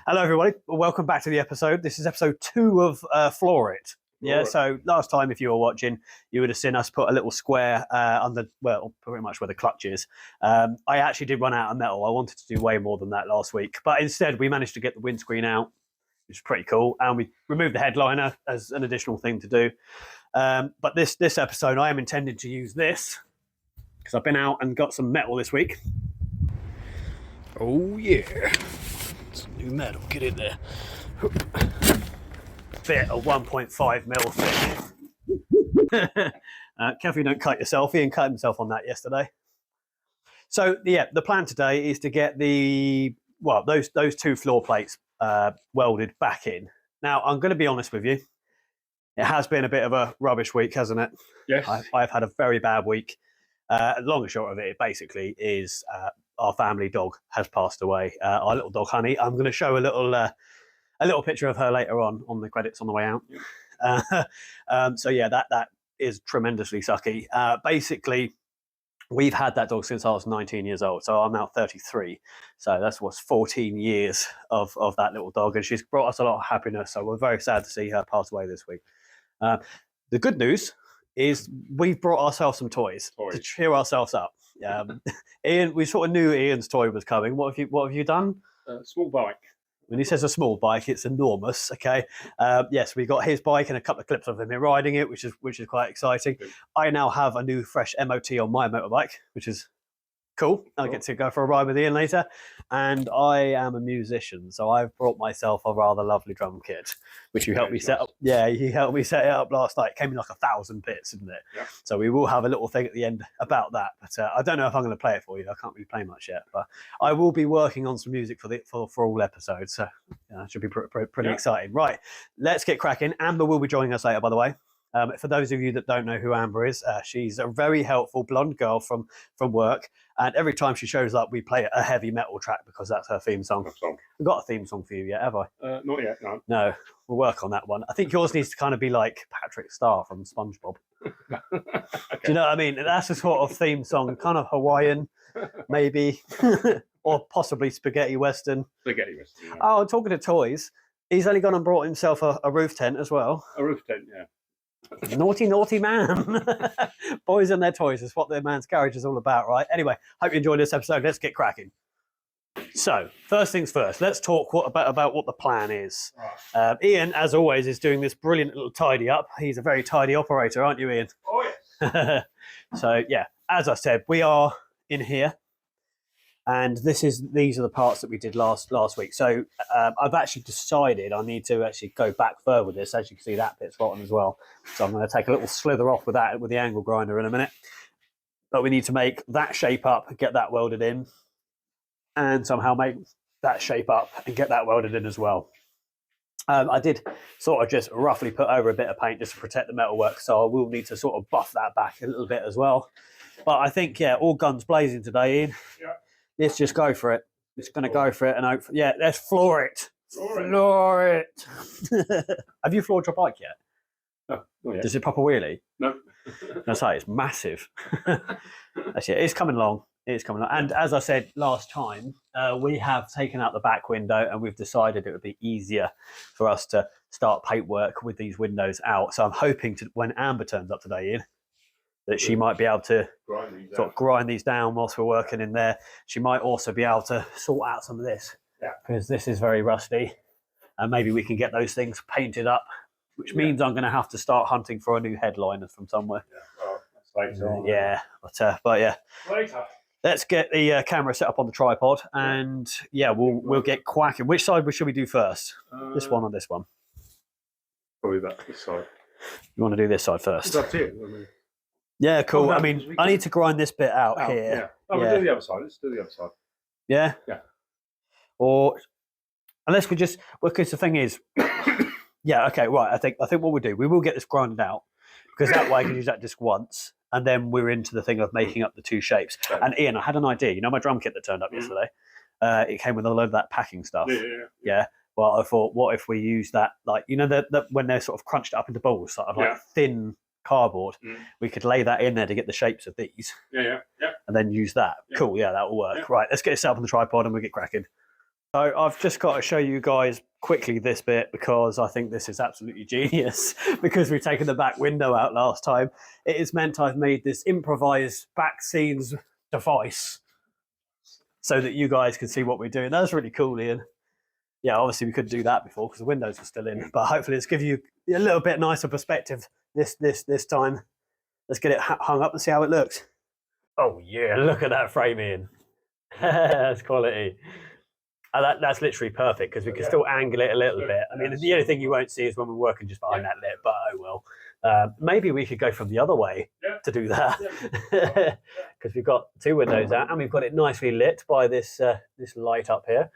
Hello, everybody. Welcome back to the episode. This is episode 2 of Floor It. Yeah, so last time, if you were watching, you would have seen us put a little square under, well, pretty much where the clutch is. I actually did run out of metal. I wanted to do way more than that last week. But instead, we managed to get the windscreen out, which is pretty cool. And we removed the headliner as an additional thing to do. But this episode, I am intending to use this because I've been out and got some metal this week. Oh, yeah. Some new metal. Get in there. Bit of 1.5 mil thick. Careful you don't cut yourself. Ian cut himself on that yesterday. So yeah, the plan today is to get those two floor plates welded back in. Now I'm going to be honest with you. It has been a bit of a rubbish week, hasn't it? Yes. I've had a very bad week. Long and short of it basically is our family dog has passed away. Our little dog Honey. I'm going to show a little picture of her later on the credits on the way out. So yeah, that is tremendously sucky. Basically, we've had that dog since I was 19 years old, so I'm now 33. So that's what's 14 years of that little dog, and she's brought us a lot of happiness. So we're very sad to see her pass away this week. The good news is we've brought ourselves some toys to cheer ourselves up. Ian, we sort of knew Ian's toy was coming. What have you done? Small bike. When he says a small bike, it's enormous. Okay, yes, we got his bike and a couple of clips of him riding it, which is quite exciting. Good. I now have a new fresh MOT on my motorbike, which is cool. I'll get to go for a ride with Ian later. And I am a musician, so I've brought myself a rather lovely drum kit, which you helped me set up. Yeah, he helped me set it up last night. It came in like 1,000 bits, didn't it? Yeah. So we will have a little thing at the end about that. But I don't know if I'm going to play it for you. I can't really play much yet, but I will be working on some music for all episodes. So yeah, that should be pretty exciting. Right, let's get cracking. Amber will be joining us later, by the way. For those of you that don't know who Amber is, she's a very helpful blonde girl from work. And every time she shows up, we play a heavy metal track because that's her theme song. We've got a theme song for you yet, have I? Not yet, no. No, we'll work on that one. I think yours needs to kind of be like Patrick Star from SpongeBob. Okay. Do you know what I mean? That's a sort of theme song, kind of Hawaiian, maybe, or possibly spaghetti western. Spaghetti western. Yeah. Oh, talking to toys, he's only gone and brought himself a roof tent as well. A roof tent, yeah. Naughty man. Boys and their toys is what their man's garage is all about, right? Anyway, hope you enjoyed this episode. Let's get cracking. So, first things first, let's talk about what the plan is. Right. Ian, as always, is doing this brilliant little tidy up. He's a very tidy operator, aren't you, Ian? Oh, yes. So, yeah, as I said, we are in here. And these are the parts that we did last week. So I've actually decided I need to actually go back further with this. As you can see, that bit's rotten as well. So I'm going to take a little slither off with the angle grinder in a minute. But we need to make that shape up, get that welded in, and somehow make that shape up and get that welded in as well. I did sort of just roughly put over a bit of paint just to protect the metalwork, so I will need to sort of buff that back a little bit as well. But I think, yeah, all guns blazing today, Ian. Yeah. Let's just go for it. It's going to go for it, and yeah, let's floor it. Floor it. Have you floored your bike yet? No, not yet. Does it proper wheelie? No. That's right. It's massive. That's it. It's coming along. It's coming along. And as I said last time, we have taken out the back window, and we've decided it would be easier for us to start paintwork with these windows out. So I'm hoping when Amber turns up today, Ian, that she might be able to grind these down whilst we're working in there. She might also be able to sort out some of this, because this is very rusty, and maybe we can get those things painted up, which means I'm going to have to start hunting for a new headliner from somewhere. That's later on. Yeah, but yeah. Later. Let's get the camera set up on the tripod, and yeah, we'll get quacking. Which side should we do first? This one or this one? Probably this side. You want to do this side first? It's up to you. I mean, yeah, cool. Oh, no, I mean, I need to grind this bit out here. Yeah. Oh, we'll do the other side. Let's do the other side. Yeah? Yeah. Or unless because the thing is, yeah, okay, right. I think what we'll do, we will get this grinded out, because that way I can use that disc once, and then we're into the thing of making up the two shapes. Okay. And Ian, I had an idea. You know my drum kit that turned up yesterday? It came with a load of that packing stuff. Yeah. Well, I thought, what if we use that, like, you know, that when they're sort of crunched up into balls, sort of like thin cardboard, we could lay that in there to get the shapes of these. Yeah. And then use that. Cool, yeah, that will work. Yeah. Right, let's get it set up on the tripod and we'll get cracking. So I've just got to show you guys quickly this bit because I think this is absolutely genius because we've taken the back window out last time. It is meant I've made this improvised back scenes device so that you guys can see what we're doing. That's really cool, Ian. Yeah, obviously we couldn't do that before because the windows were still in, but hopefully it's give you a little bit nicer perspective this time. Let's get it hung up and see how it looks. Oh yeah, look at that frame, Ian. That's quality. That's literally perfect because we can still angle it a little bit. I mean, the only thing you won't see is when we're working just behind that lip, but oh well. Maybe we could go from the other way to do that because we've got two windows out and we've got it nicely lit by this this light up here.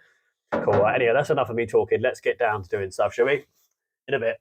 Cool. Right, anyway, that's enough of me talking. Let's get down to doing stuff, shall we? In a bit.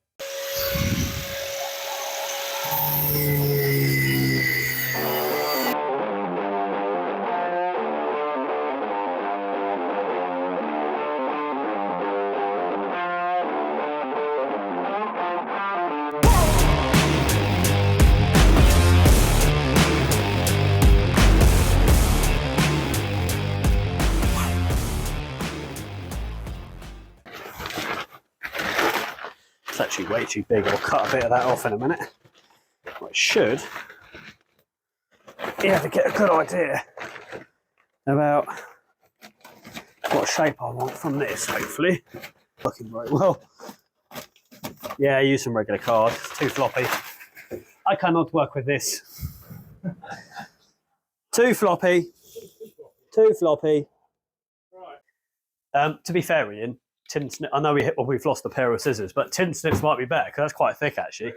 It's actually way too big. I'll cut a bit of that off in a minute. I should be able to get a good idea about what shape I want from this, hopefully. Looking very well. Yeah, use some regular cards. It's too floppy. I cannot work with this. Too floppy. Too floppy. To be fair, Ian, tin snip. I know we've lost a pair of scissors, but tin snips might be better because that's quite thick, actually.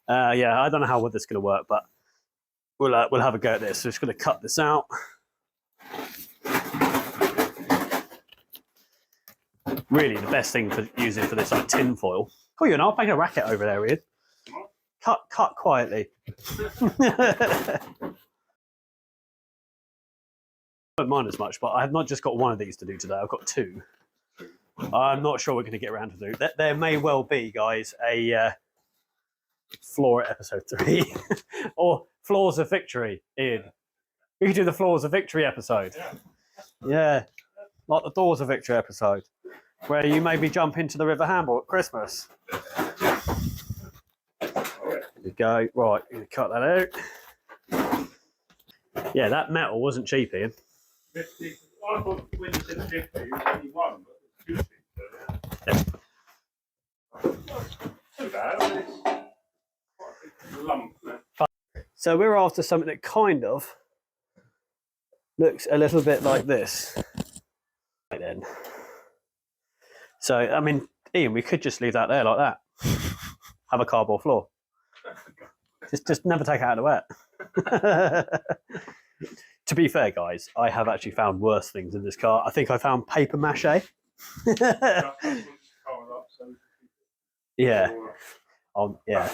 Yeah, I don't know how well this is going to work, but we'll have a go at this. So just going to cut this out. Really, the best thing for using for this like tin foil. Cool, you know, I'll make a racket over there, Ian. Cut quietly. I don't mind as much, but I have not just got one of these to do today. I've got two. I'm not sure we're going to get around to do. There may well be, guys, a floor at episode 3 or Floors of Victory. Ian, we could do the Floors of Victory episode. Yeah, like the Doors of Victory episode, where you maybe jump into the River Hamble at Christmas. There we go. Right, I'm going to cut that out. Yeah, that metal wasn't cheap, Ian. 50. I thought when you said 50, it was only one, but it's 250. Too bad. I mean, it's quite a big lump. So we're after something that kind of looks a little bit like this. Right then. So, I mean, Ian, we could just leave that there like that. Have a cardboard floor. Just never take it out of the wet. To be fair, guys, I have actually found worse things in this car. I think I found paper mache. Yeah. Yeah.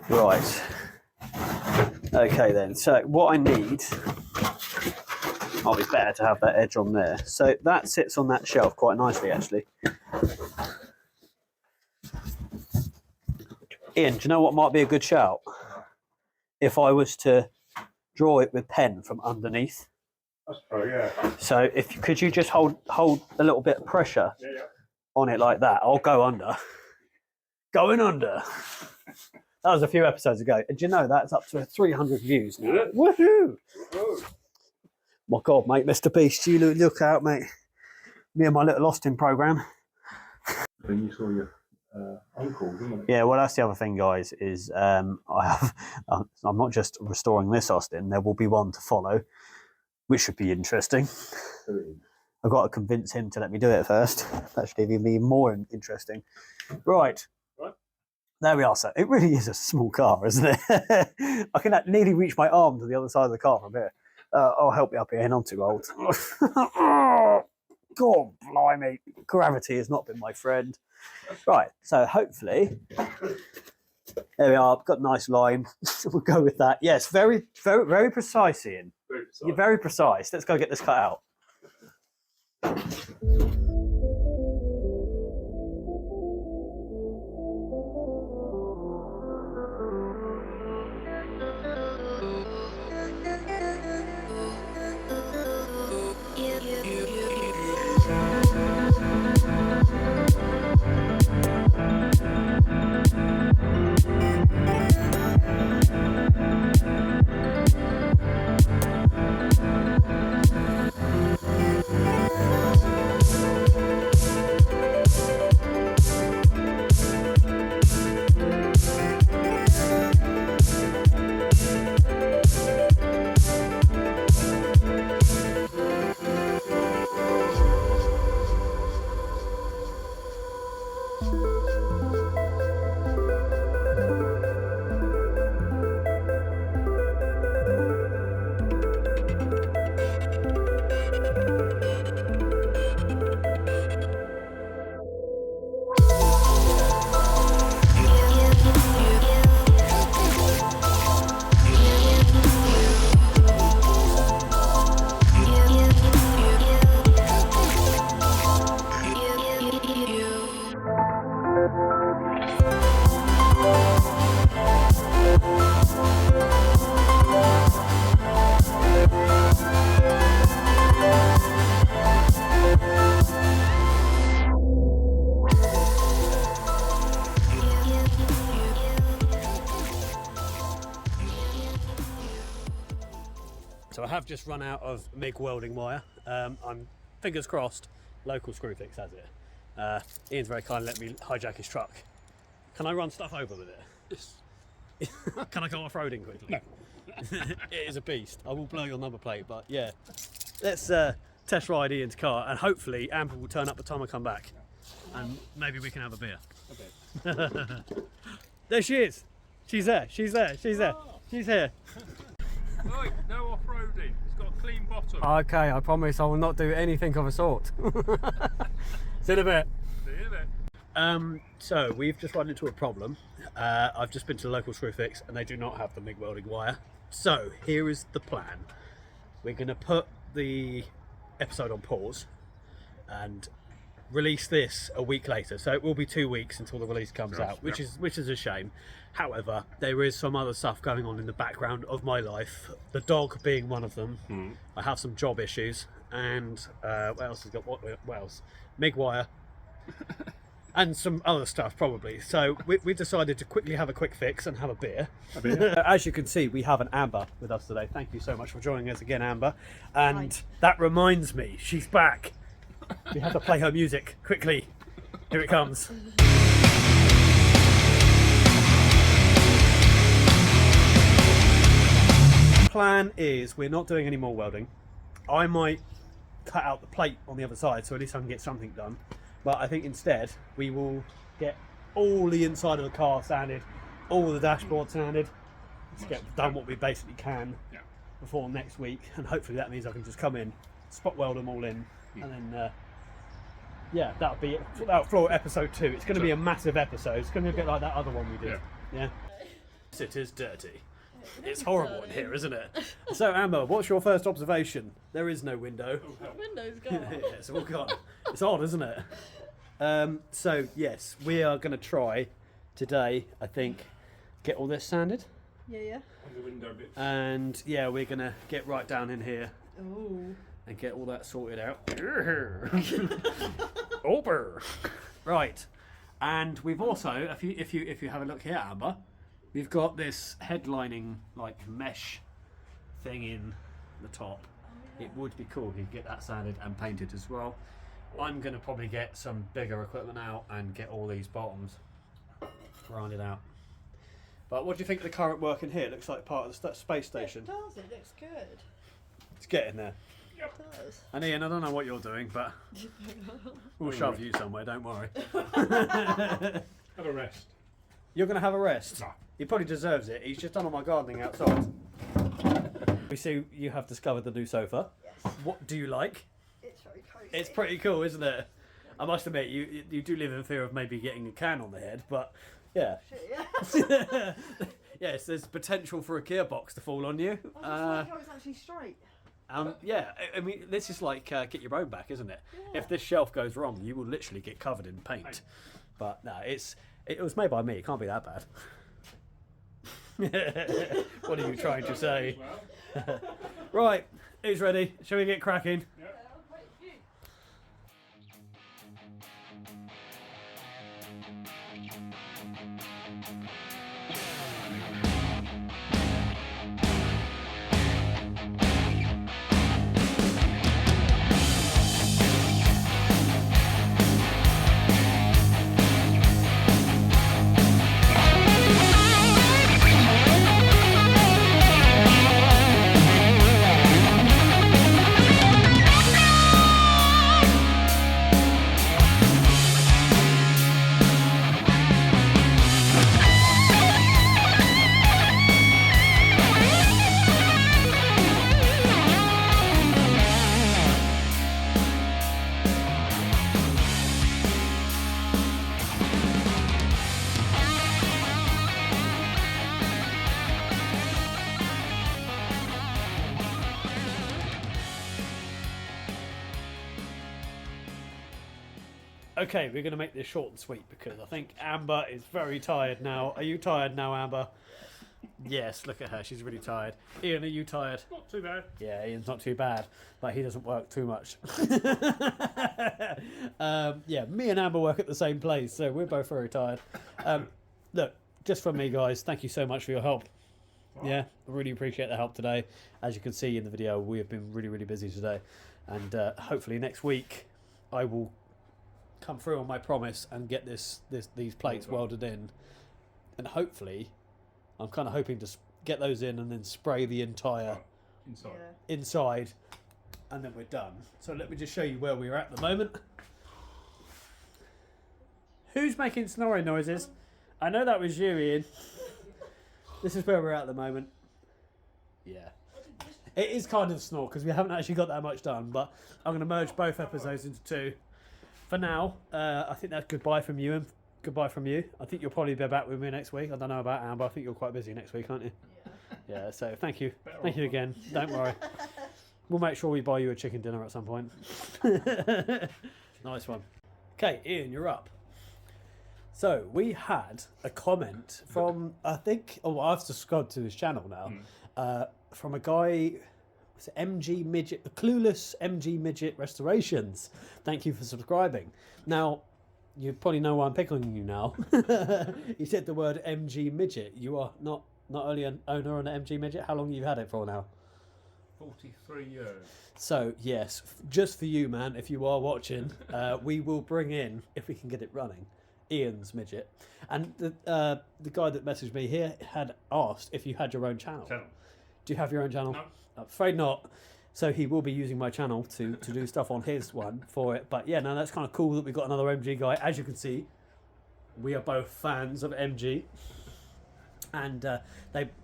Right. Okay then. So what I need, might be better to have that edge on there. So that sits on that shelf quite nicely, actually. Ian, do you know what might be a good shout? If I was to draw it with pen from underneath. That's true, yeah. So could you just hold a little bit of pressure on it like that? I'll go under. Going under. That was a few episodes ago. And do you know that's up to 300 views now? Woohoo! My God, mate, Mr. Beast, you look out, mate. Me and my little Austin program. When you saw your uncle, didn't you? Yeah, well, that's the other thing, guys, is I'm not just restoring this Austin. There will be one to follow, which should be interesting. I've got to convince him to let me do it first. That should even be more interesting. Right. There we are. So it really is a small car, isn't it? I can nearly reach my arm to the other side of the car from here. I'll help you up here, and I'm too old. God, blimey. Gravity has not been my friend. Right, so hopefully, there we are. Got a nice line. We'll go with that. Yes, very, very, very precise, Ian. Very precise. You're very precise. Let's go get this cut out. have just run out of MIG welding wire. I'm fingers crossed. Local Screwfix has it. Ian's very kind, let me hijack his truck. Can I run stuff over with it? Yes. Can I go off-roading quickly? No. It is a beast. I will blow your number plate, but yeah. Let's test ride Ian's car, and hopefully Amber will turn up the time I come back. And maybe we can have a beer. Okay. There she is. She's there. She's there. She's there. She's here. Right, no off-roading. It's got a clean bottom. Okay, I promise I will not do anything of a sort. See you in a bit. See you then. So we've just run into a problem. I've just been to the local Screwfix and they do not have the MIG welding wire. So here is the plan. We're going to put the episode on pause and release this a week later. So it will be 2 weeks until the release comes out, which is a shame. However, there is some other stuff going on in the background of my life. The dog being one of them. I have some job issues, and what else has got what else? MIG wire. And some other stuff probably. So we decided to quickly have a quick fix and have a beer. As you can see, we have an Amber with us today. Thank you so much for joining us again, Amber. And that reminds me, she's back. We have to play her music quickly. Here it comes. Plan is we're not doing any more welding. I might cut out the plate on the other side so at least I can get something done. But I think instead we will get all the inside of the car sanded, all the dashboard sanded. Let's get done what we basically can before next week, and hopefully that means I can just come in, spot weld them all in, and then yeah, that'll be it. That'll floor episode 2. It's going to be a massive episode. It's going to be a bit like that other one we did. Yeah. It is dirty. It's horrible in here, isn't it? So Amber, what's your first observation? There is no window. The window's gone. Yeah, it's all gone. It's odd, isn't it? So yes, we are going to try today, I think, get all this sanded. Yeah. On the window bit. And yeah, we're going to get right down in here Ooh. and get all that sorted out. Over. Right. And we've also, if you have a look here, Amber, we've got this headlining like mesh thing in the top. It would be cool if you get that sanded and painted as well. I'm going to probably get some bigger equipment out and get all these bottoms grinded out. But what do you think of the current work in here? It looks like part of the space station. It does, it looks good. It's getting there. It does. And Ian, I don't know what you're doing, but we'll shove you somewhere, don't worry. Have a rest. You're going to have a rest? No. He probably deserves it. He's just done all my gardening outside. We see you have discovered the new sofa. Yes. What do you like? It's very cozy. It's pretty cool, isn't it? I must admit, you do live in fear of maybe getting a can on the head, but yeah. Shit, yeah. Yes, there's potential for a gearbox to fall on you. I just like how it's actually straight. Yeah, I mean, this is like get your own back, isn't it? Yeah. If this shelf goes wrong, you will literally get covered in paint. But no, it was made by me. It can't be that bad. What are you trying to say? Right, who's ready? Shall we get cracking? Okay, we're going to make this short and sweet because I think Amber is very tired now. Are you tired now, Amber? Yes, look at her. She's really tired. Ian, are you tired? Not too bad. Yeah, Ian's not too bad, but he doesn't work too much. Yeah, me and Amber work at the same place, so we're both very tired. Look, just from me, guys, thank you so much for your help. Yeah, I really appreciate the help today. As you can see in the video, we have been really busy today, and hopefully next week I will come through on my promise and get these plates welded in, and hopefully I'm kind of hoping to get those in and then spray the entire inside, and then we're done. So let me just show you where we're at the moment. Who's making snoring noises? I know that was you, Ian. This is where we're at the moment. Yeah. It is kind of snore because we haven't actually got that much done, but I'm going to merge both episodes into two. For now, I think that's goodbye from you and goodbye from you. I think you'll probably be back with me next week. I don't know about Amber. I think you're quite busy next week, aren't you? Yeah. Yeah, so thank you. Thank you again. Don't worry. We'll make sure we buy you a chicken dinner at some point. Nice one. Okay, Ian, you're up. So we had a comment from, I think, I've subscribed to his channel now, from a guy, was it MG Midget, Clueless MG Midget Restorations. Thank you for subscribing. Now, you probably know why I'm picking you now. You said the word MG Midget. You are not only an owner on an MG Midget. How long have you had it for now? 43 years. So yes, just for you, man, if you are watching, we will bring in, if we can get it running, Ian's Midget. And the guy that messaged me here had asked if you had your own channel. Do you have your own channel? No. I'm afraid not. So he will be using my channel to do stuff on his one for it. But yeah, no, that's kind of cool that we've got another MG guy. As you can see, we are both fans of MG. And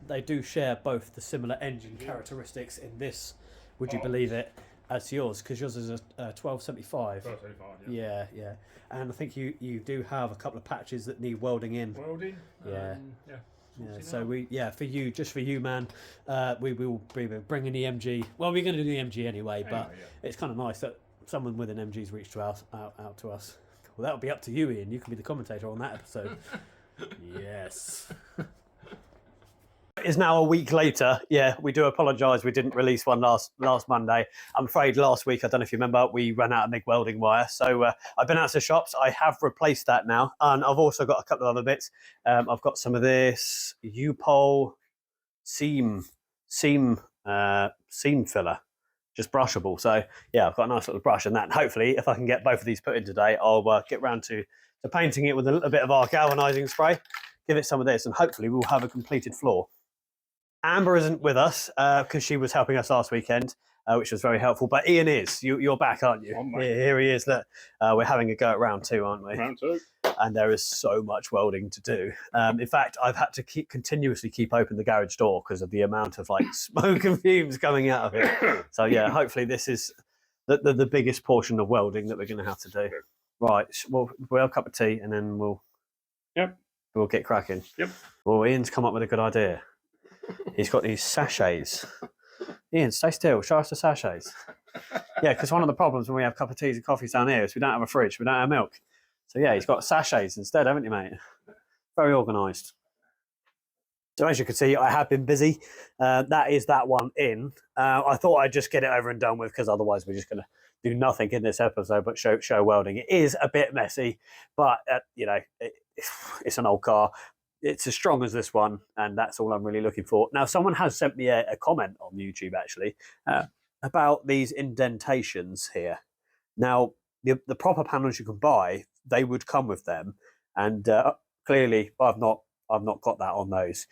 they do share both the similar engine characteristics in this, would you believe it, as yours, because yours is a 1275. 1275, yeah. Yeah. And I think you do have a couple of patches that need welding in. Welding? Yeah. Yeah. Yeah, so just for you, man, we will be bringing the MG. Well, we're going to do the MG anyway, but it's kind of nice that someone with an MG's reached out to us. Well, that'll be up to you, Ian. You can be the commentator on that episode. Yes. It's now a week later. Yeah, we do apologise. We didn't release one last Monday. I'm afraid last week, I don't know if you remember, we ran out of MIG welding wire. So I've been out to the shops. I have replaced that now. And I've also got a couple of other bits. I've got some of this U-pole seam filler, just brushable. So yeah, I've got a nice little brush and that. And hopefully, if I can get both of these put in today, I'll get round to painting it with a bit of our galvanising spray. Give it some of this, and hopefully we'll have a completed floor. Amber isn't with us because she was helping us last weekend, which was very helpful. But Ian is. You're back, aren't you? Here he is. Look, we're having a go at round two, aren't we? Round two. And there is so much welding to do. In fact, I've had to continuously keep open the garage door because of the amount of like smoke and fumes coming out of it. So yeah, hopefully this is the biggest portion of welding that we're going to have to do. Right. Well, we'll have a cup of tea and then we'll get cracking. Yep. Well, Ian's come up with a good idea. He's got these sachets. Ian, stay still. Show us the sachets. Yeah, because one of the problems when we have cup of teas and coffees down here is we don't have a fridge. We don't have milk. So yeah, he's got sachets instead, haven't you, mate? Very organised. So as you can see, I have been busy. That is that one in. I thought I'd just get it over and done with because otherwise we're just going to do nothing in this episode but show welding. It is a bit messy, but you know, it's an old car. It's as strong as this one, and that's all I'm really looking for. Now, someone has sent me a comment on YouTube, actually, about these indentations here. Now, the proper panels you can buy, they would come with them, and clearly I've not got that on those.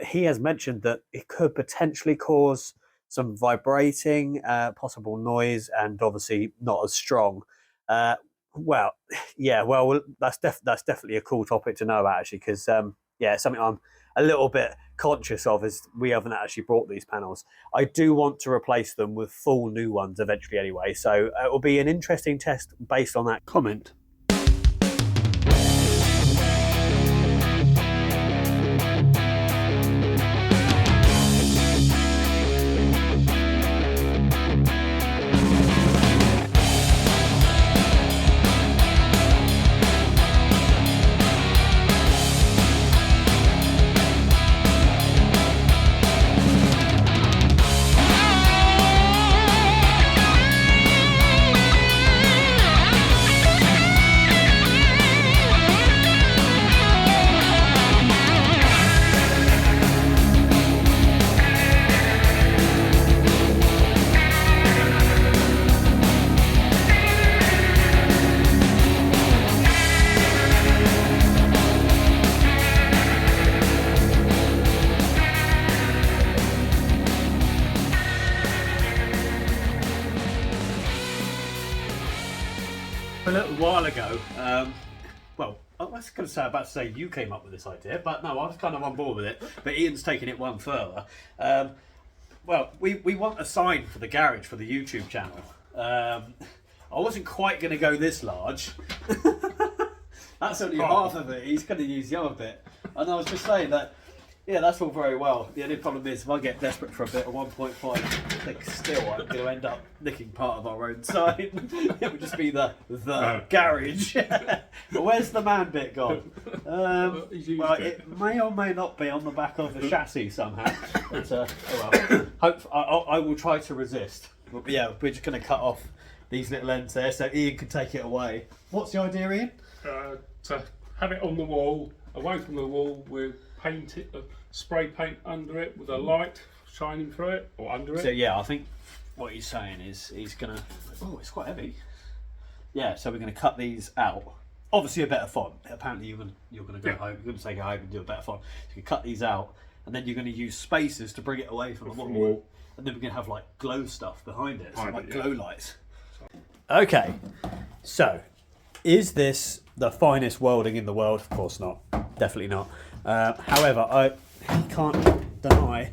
He has mentioned that it could potentially cause some vibrating, possible noise, and obviously not as strong. Well, yeah, well, that's definitely a cool topic to know about, actually, because yeah, something I'm a little bit conscious of is we haven't actually brought these panels. I do want to replace them with full new ones eventually anyway, so it will be an interesting test based on that comment. well, I was going to say about to say you came up with this idea, but no, I was kind of on board with it. But Ian's taking it one further. Well, we want a sign for the garage for the YouTube channel. I wasn't quite going to go this large. That's only half of it. He's going to use the other bit. And I was just saying that, yeah, that's all very well. The only problem is if I get desperate for a bit of 1.5 thick steel, I'm going to end up nicking part of our own sign. It would just be the garage. But where's the man bit gone? Well, it may or may not be on the back of the chassis somehow. But, oh well. I will try to resist. But yeah, we're just going to cut off these little ends there so Ian can take it away. What's the idea, Ian? To have it on the wall, away from the wall, with spray paint under it with a light shining through it or under it. So yeah, I think what he's saying is he's gonna. Oh, it's quite heavy. Yeah, so we're gonna cut these out. Obviously, a better font. Apparently, you're gonna go home. You're gonna take it home and do a better font. So you cut these out, and then you're gonna use spacers to bring it away from the wall. And then we're gonna have like glow stuff behind it, so like glow lights. Okay, so is this the finest welding in the world? Of course not. Definitely not. However, I can't deny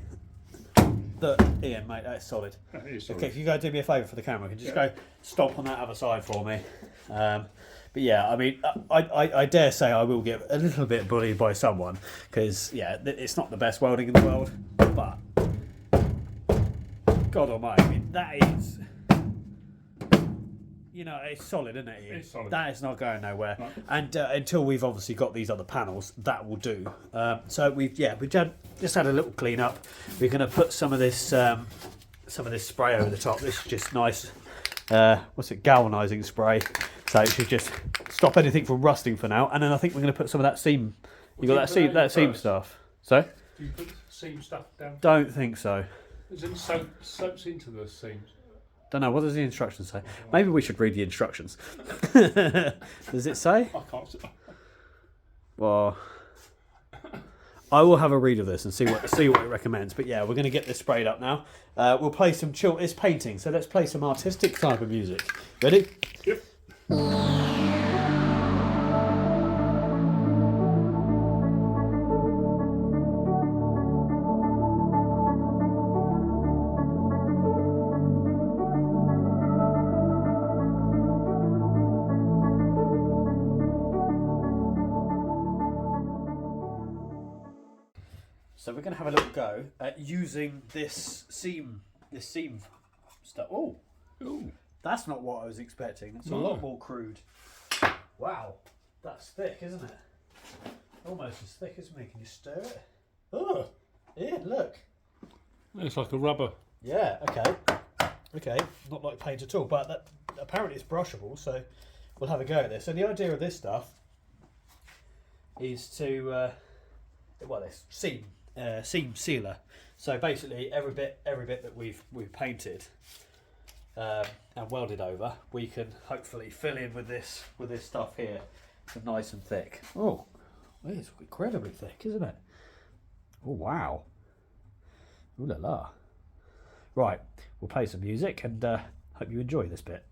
that, Ian, mate, that is solid. Okay, if you go do me a favour for the camera, can you just go stomp on that other side for me? But yeah, I mean, I dare say I will get a little bit bullied by someone because, yeah, it's not the best welding in the world, but God almighty, I mean, that is... You know, it's solid, isn't it, Ian? It's solid. That is not going nowhere. No. And until we've obviously got these other panels, that will do. So we've just had a little clean up. We're going to put some of this spray over the top. This is just nice. What's it? Galvanizing spray. So it should just stop anything from rusting for now. And then I think we're going to put some of that seam. You got that seam stuff. So? Do you put seam stuff down? Don't think so. Is it soaks into the seams? Don't know. What does the instructions say? Maybe we should read the instructions. Does it say? I can't see. Well, I will have a read of this and see what it recommends. But yeah, we're going to get this sprayed up now. We'll play some chill. It's painting, so let's play some artistic type of music. Ready? Yep. So we're going to have a little go at using this seam stuff. Oh, that's not what I was expecting. It's a lot more crude. Wow, that's thick, isn't it? Almost as thick as me. Can you stir it? Oh, yeah, look. It's like a rubber. Yeah. Okay. Not like paint at all, but apparently it's brushable. So we'll have a go at this. So the idea of this stuff is to this seam sealer. So basically, every bit that we've painted and welded over, we can hopefully fill in with this stuff here, so nice and thick. Oh, it's incredibly thick, isn't it? Oh wow! Ooh la la! Right, we'll play some music and hope you enjoy this bit.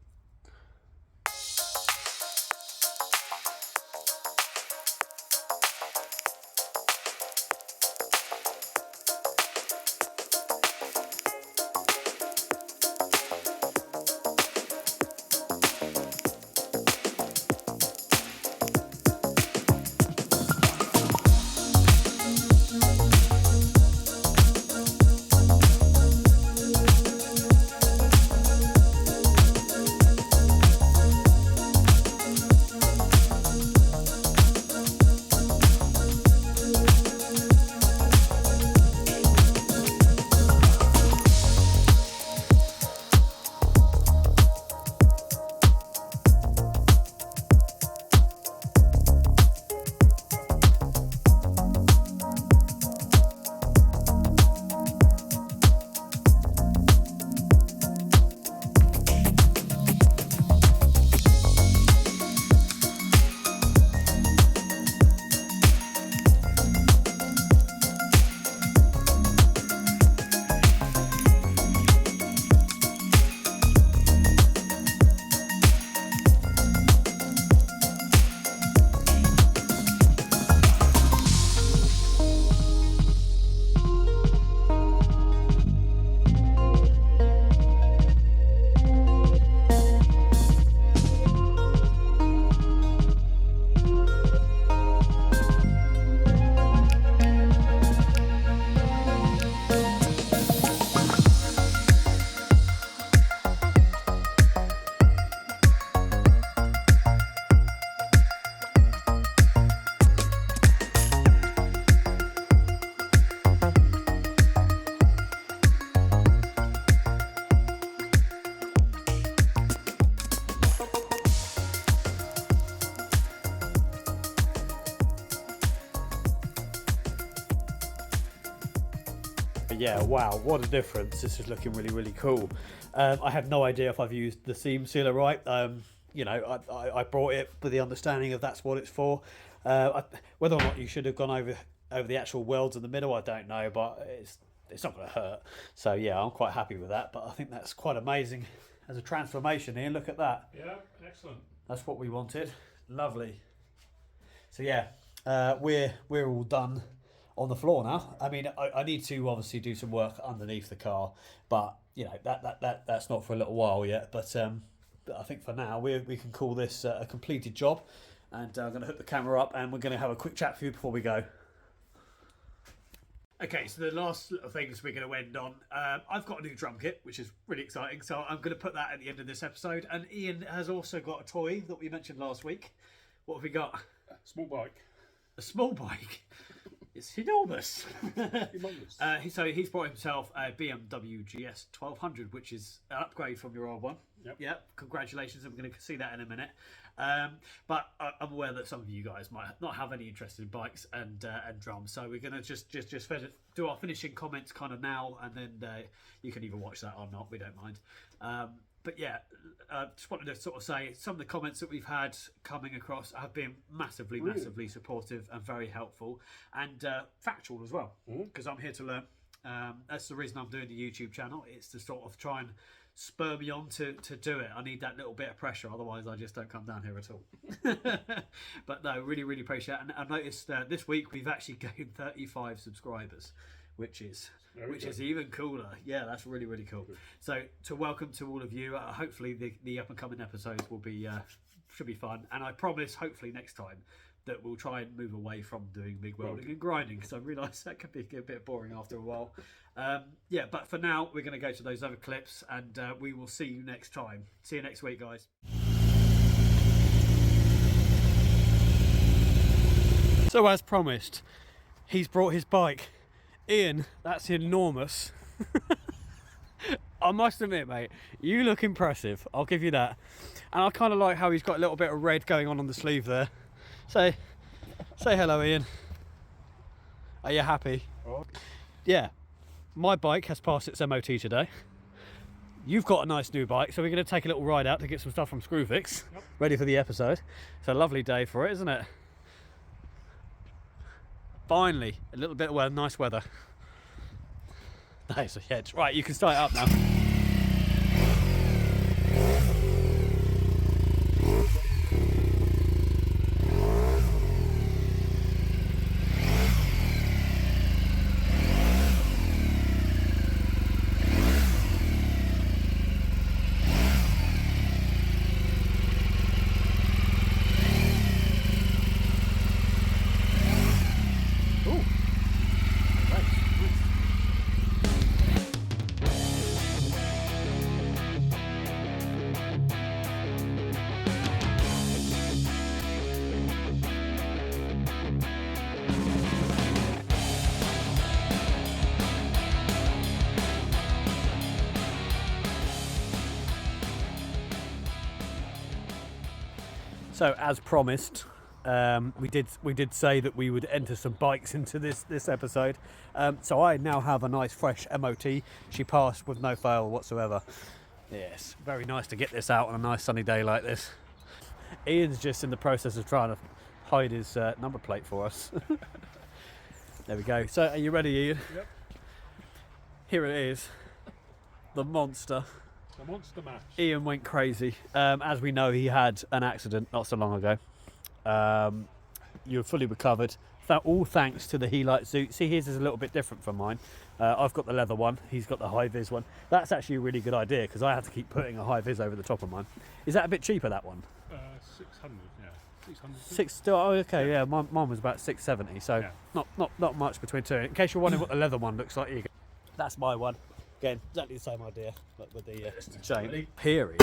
yeah, wow, what a difference. This is looking really, really cool. I have no idea if I've used the seam sealer right. You know, I brought it with the understanding of that's what it's for. Whether or not you should have gone over the actual welds in the middle, I don't know, but it's not going to hurt. So yeah, I'm quite happy with that. But I think that's quite amazing as a transformation, Ian. Look at that. Yeah, excellent. That's what we wanted. Lovely. So yeah, we're all done on the floor now. I mean, I need to obviously do some work underneath the car, but you know that's not for a little while yet. But I think for now we can call this a completed job. And I'm going to hook the camera up, and we're going to have a quick chat for you before we go. Okay, so the last little things we're going to end on. I've got a new drum kit, which is really exciting. So I'm going to put that at the end of this episode. And Ian has also got a toy that we mentioned last week. What have we got? Small bike. A small bike. It's enormous. Humongous. So he's brought himself a BMW GS 1200, which is an upgrade from your old one. Yep. Congratulations. And we're going to see that in a minute. But I'm aware that some of you guys might not have any interest in bikes and drums, so we're going to just do our finishing comments kind of now, and then you can either watch that or not. We don't mind. But yeah, just wanted to sort of say some of the comments that we've had coming across have been massively supportive and very helpful, and factual as well, because I'm here to learn. That's the reason I'm doing the YouTube channel. It's to sort of try and spur me on to do it. I need that little bit of pressure, otherwise I just don't come down here at all. But no, really appreciate it. And I noticed this week we've actually gained 35 subscribers, which is even cooler. Yeah, that's really cool. Good. So to welcome to all of you. Hopefully the up and coming episodes will be should be fun, and I promise hopefully next time that we'll try and move away from doing big welding and grinding, because I realise that can be a bit boring after a while. Yeah, but for now we're going to go to those other clips, and we will see you next time. See you next week, guys. So as promised, he's brought his bike. Ian, that's enormous. I must admit, mate, you look impressive. I'll give you that. And I kind of like how he's got a little bit of red going on the sleeve there. Say hello, Ian. Are you happy? Oh. Yeah, my bike has passed its MOT today. You've got a nice new bike, so we're going to take a little ride out to get some stuff from Screwfix. Yep. Ready for the episode. It's a lovely day for it, isn't it? Finally, a little bit of nice weather. Nice, yeah. Right, you can start it up now. So as promised, we did say that we would enter some bikes into this episode. So I now have a nice fresh MOT. She passed with no fail whatsoever. Yes, very nice to get this out on a nice sunny day like this. Ian's just in the process of trying to hide his number plate for us. There we go. So are you ready, Ian? Yep. Here it is, the monster. The monster mash. Ian went crazy. As we know, he had an accident not so long ago. You're fully recovered. All thanks to the Helite suit. See, his is a little bit different from mine. I've got the leather one. He's got the high vis one. That's actually a really good idea, because I have to keep putting a high vis over the top of mine. Is that a bit cheaper, that one? 600, yeah. 600. Oh, okay, yeah. Mine was about 670. So yeah. not much between two. In case you're wondering what the leather one looks like, that's my one. Again, exactly the same idea, but with the chain. Period.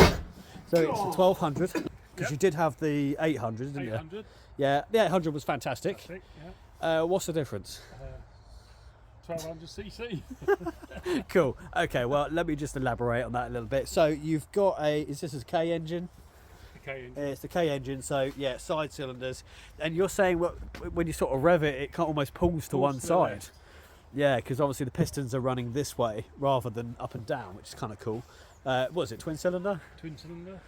So it's a 1200, because you did have the 800, didn't 800. you? Yeah, the 800 was fantastic. Yeah. What's the difference? 1200 cc. Cool. Okay, well, let me just elaborate on that a little bit. So you've got is this a K engine? The K engine. It's the K engine, so yeah, side cylinders. And you're saying when you sort of rev it, it almost pulls to one side. Yeah, because obviously the pistons are running this way rather than up and down, which is kind of cool. What is it, twin cylinder? Twin cylinder.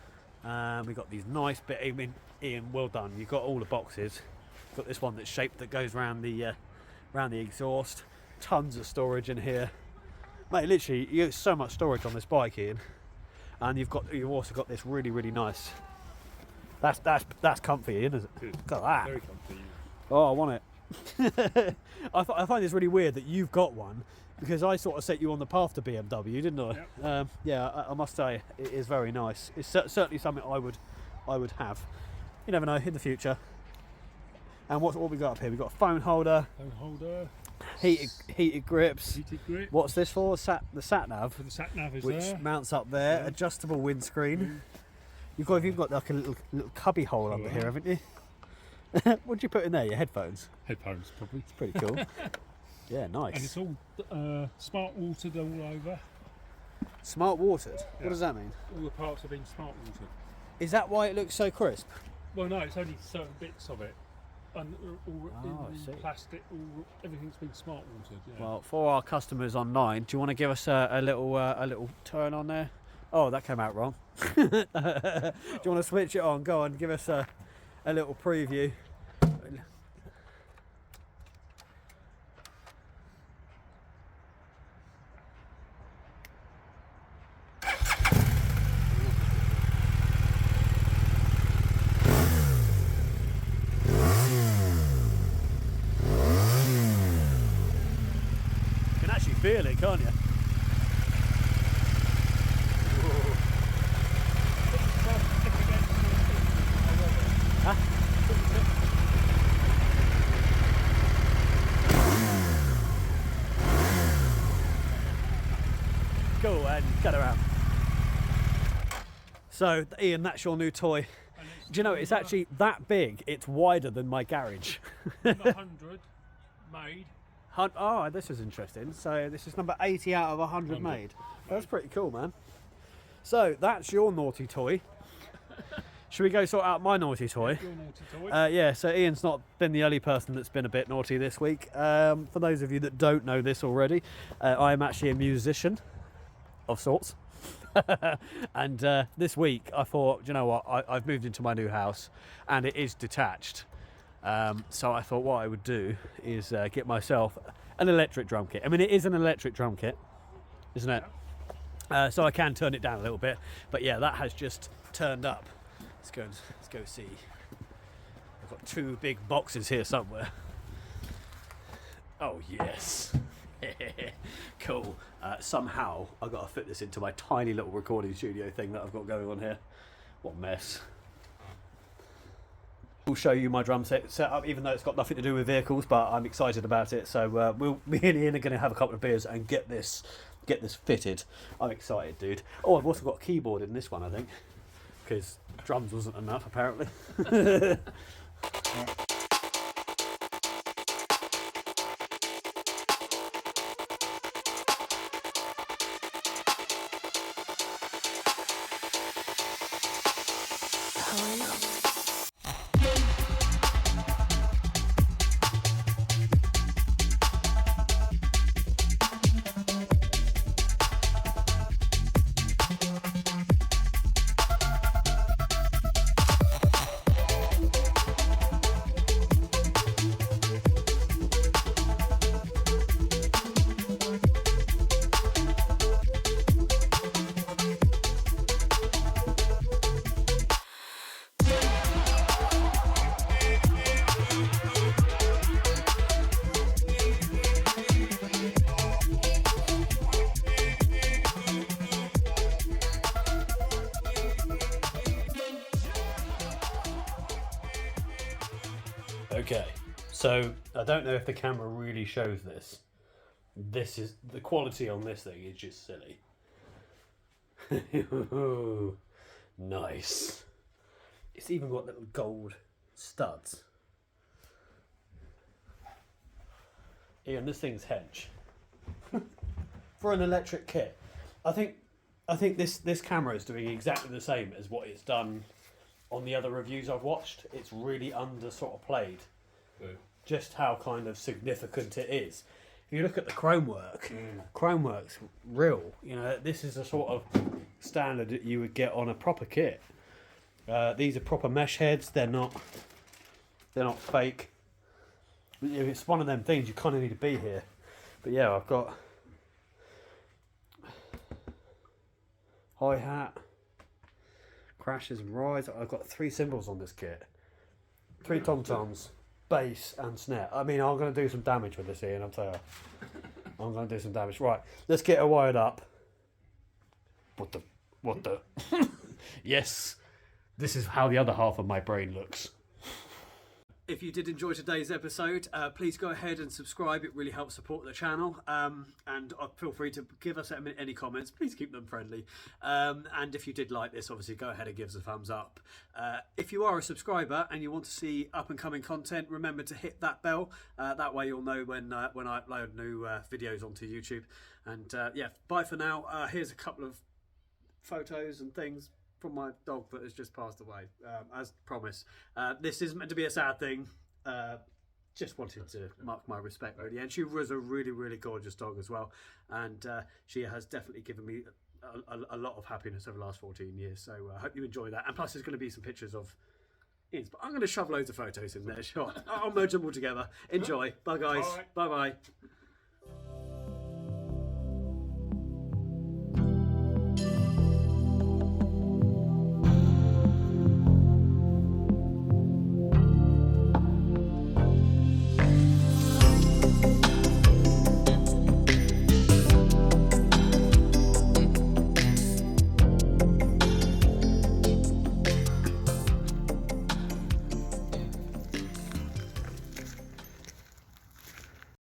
We got these nice bit. I mean, Ian, well done. You've got all the boxes. Got this one that's shaped that goes round the exhaust. Tons of storage in here, mate. Literally, you have so much storage on this bike, Ian. And you've also got this really nice. That's comfy, Ian, isn't it? Good. Look at that. Very comfy. Oh, I want it. I find this really weird that you've got one, because I sort of set you on the path to BMW, didn't I? Yep. Yeah, I must say it is very nice. It's certainly something I would have. You never know in the future. And what we got up here? We've got a phone holder, heated grips. Heated grip. What's this for? The sat nav, For the sat nav is which there. mounts up there. Yeah. Adjustable windscreen. You've got like a little cubby hole under here, haven't you? What do you put in there? Your headphones. Headphones, probably. It's pretty cool. Yeah, nice. And it's all smart watered all over. Smart watered. Yeah. What does that mean? All the parts have been smart watered. Is that why it looks so crisp? Well, no, it's only certain bits of it. And all Oh, I in see. plastic, everything's been smart watered. Yeah. Well, for our customers online, do you want to give us a little turn on there? Oh, that came out wrong. Do you want to switch it on? Go on, give us a little preview. You can actually feel it, can't you? Cool, and cut around. So, Ian, that's your new toy. Do you know, it's actually that big, it's wider than my garage. Number 100 made. Oh, this is interesting. So, this is number 80 out of 100 made. That's pretty cool, man. So, that's your naughty toy. Should we go sort out my naughty toy? Your naughty toy. Yeah, so Ian's not been the only person that's been a bit naughty this week. For those of you that don't know this already, I am actually a musician of sorts. And this week I thought, do you know what, I've moved into my new house and it is detached. So I thought what I would do is get myself an electric drum kit. I mean, it is an electric drum kit, isn't it? So I can turn it down a little bit. But yeah, that has just turned up. Let's go see. I've got two big boxes here somewhere. Oh yes. Cool. Somehow I've got to fit this into my tiny little recording studio thing that I've got going on here. What a mess. We'll show you my drum set up, even though it's got nothing to do with vehicles, but I'm excited about it. So me and Ian are going to have a couple of beers and get this fitted. I'm excited, dude. Oh, I've also got a keyboard in this one, I think, because drums wasn't enough apparently. Okay, so I don't know if the camera really shows this. This is the quality on this thing is just silly. Nice. It's even got little gold studs. Ian, this thing's hench. For an electric kit. I think this camera is doing exactly the same as what it's done on the other reviews I've watched. It's really under sort of played just how kind of significant it is. if you look at the chrome work, chrome work's real. You know, this is a sort of standard that you would get on a proper kit. These are proper mesh heads. They're not fake. It's one of them things you kind of need to be here. But yeah, I've got hi-hat, crashes and rides. I've got 3 cymbals on this kit, 3 tom-toms, bass and snare. I mean, I'm going to do some damage with this, Ian, I'll tell you. I'm going to do some damage. Right, let's get her wired up. What the? Yes, this is how the other half of my brain looks. If you did enjoy today's episode, please go ahead and subscribe. It really helps support the channel. And feel free to give us any comments. Please keep them friendly. And if you did like this, obviously go ahead and give us a thumbs up. If you are a subscriber and you want to see up and coming content, remember to hit that bell. That way you'll know when I upload new videos onto YouTube. And yeah, bye for now. Here's a couple of photos and things from my dog that has just passed away, as promised. This isn't meant to be a sad thing. Just wanted to mark my respect really. And she was a really, really gorgeous dog as well. And she has definitely given me a lot of happiness over the last 14 years. So I hope you enjoy that. And plus there's going to be some pictures of Ian's. But I'm going to shove loads of photos in there. Sure. I'll merge them all together. Enjoy. Bye guys. Bye bye.